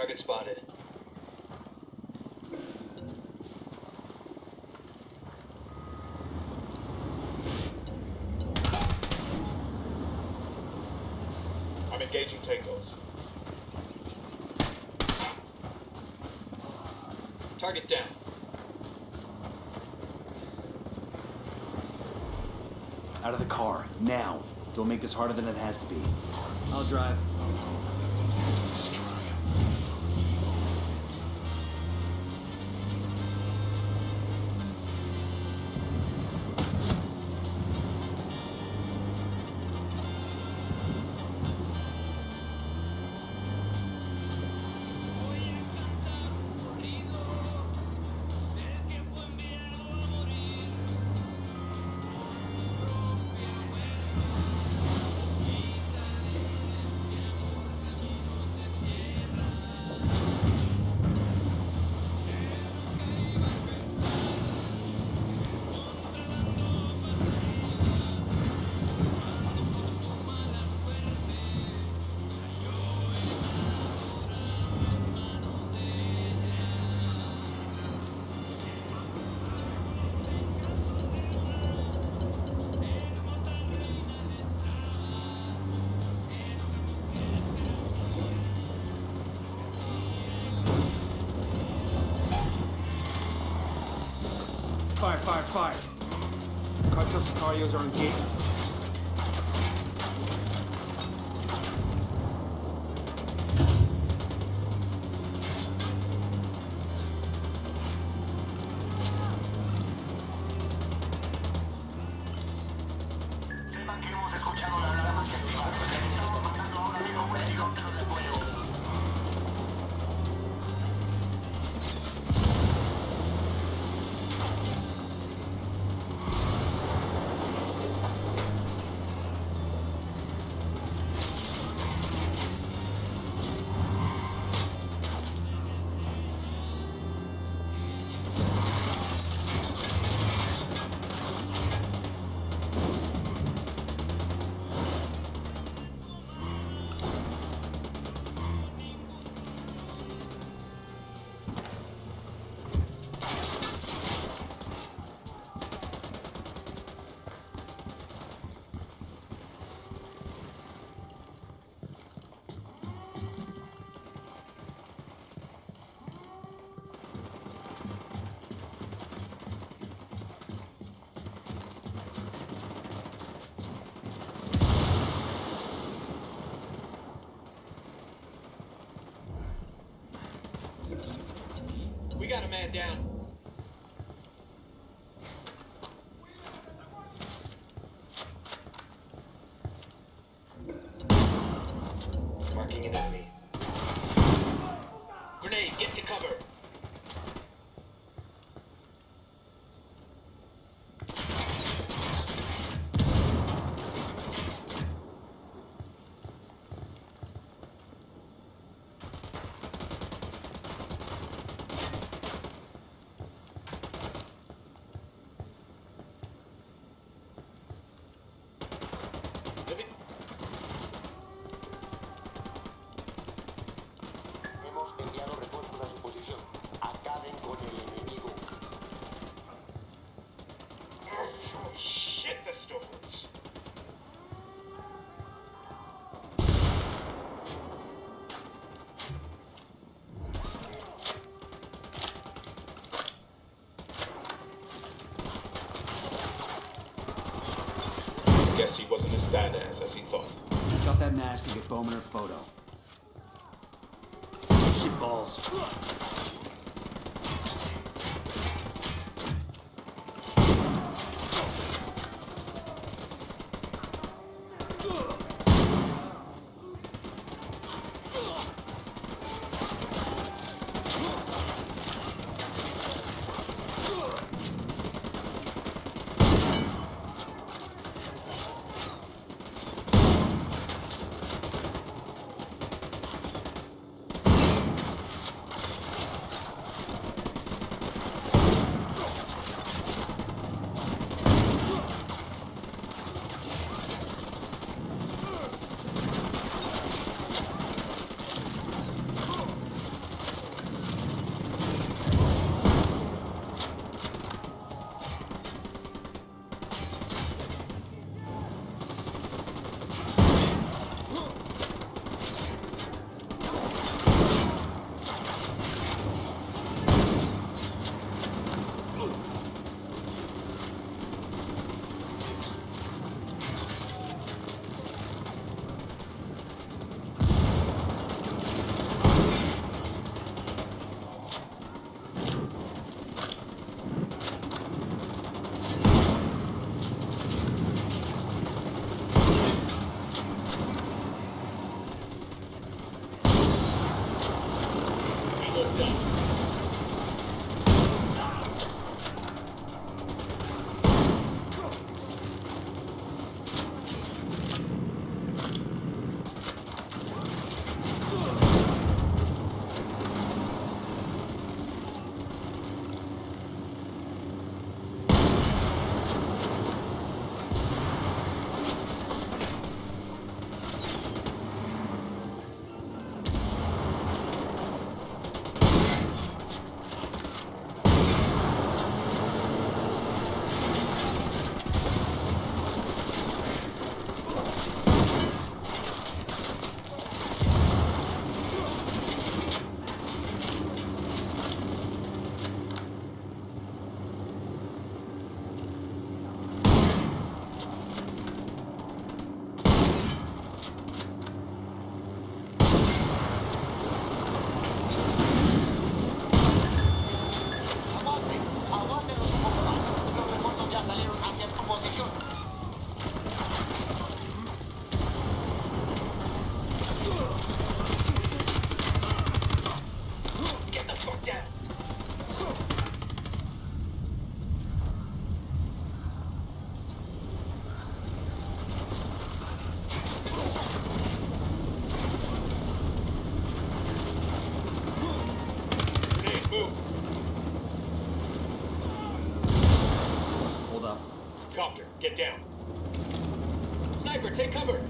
Target spotted. I'm engaging tangos. Target down. Out of the car, now. Don't make this harder than it has to be. I'll drive. Fire. Cartel Sicarios are engaged. Sepan que hemos escuchado la alarma que estamos mandando ahora mismo un helicóptero de apoyo. We got a man down. Marking an enemy. Grenade, get to cover. Hemos enviado refuerzos a su posición. Acaben con el enemigo. Oh, shit, the storms. Guess he wasn't as badass as he thought. Take off that mask and get Bowman her photo. Shit balls. Get down. Sniper, take cover!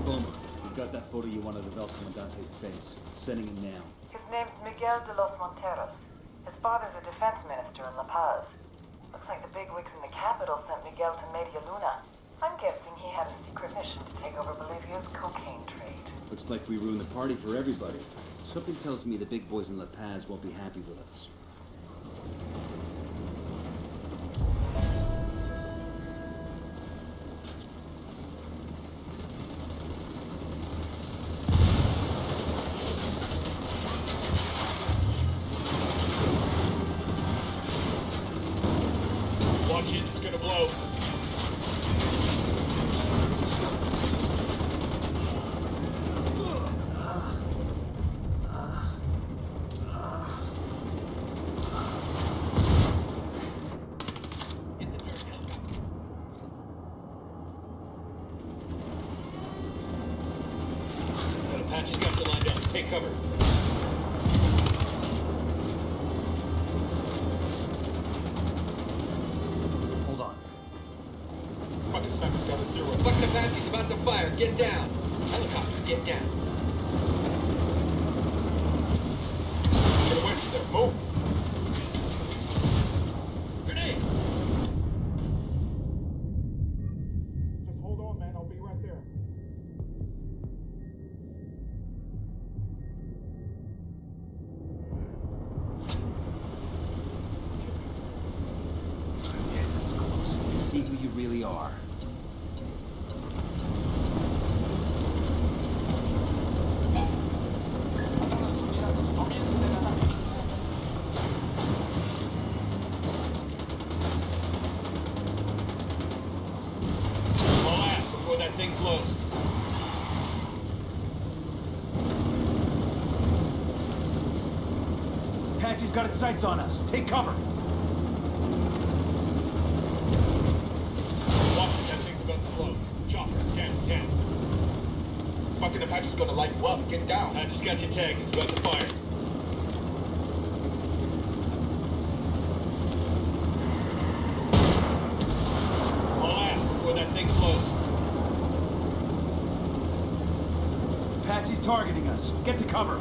Boomer, we've got that photo you wanted of El Comandante's face. Sending him now. His name's Miguel de los Monteros. His father's a defense minister in La Paz. Looks like the bigwigs in the capital sent Miguel to Media Luna. I'm guessing he had a secret mission to take over Bolivia's cocaine trade. Looks like we ruined the party for everybody. Something tells me the big boys in La Paz won't be happy with us. Watch it, it's gonna blow. Hit the dirt, helicopter. Got Apache's got you lined up. Take cover. Hold on. Fucking sniper's got a zero. Fucking Apache's about to fire. Get down. Helicopter, get down. Get away from there. Move. Grenade. Just hold on, man. I'll be right there. Yeah, that was close. Let's see who you really are. Comienza el ataque. All ass before that thing blows. Apache's got its sights on us. Take cover. Watch it, that thing's about to blow. Chopper, down. Fucking Apache's gonna light you up. Get down. I just got your tag. It's about to fire. All ass before that thing blows. Apache's targeting us. Get to cover.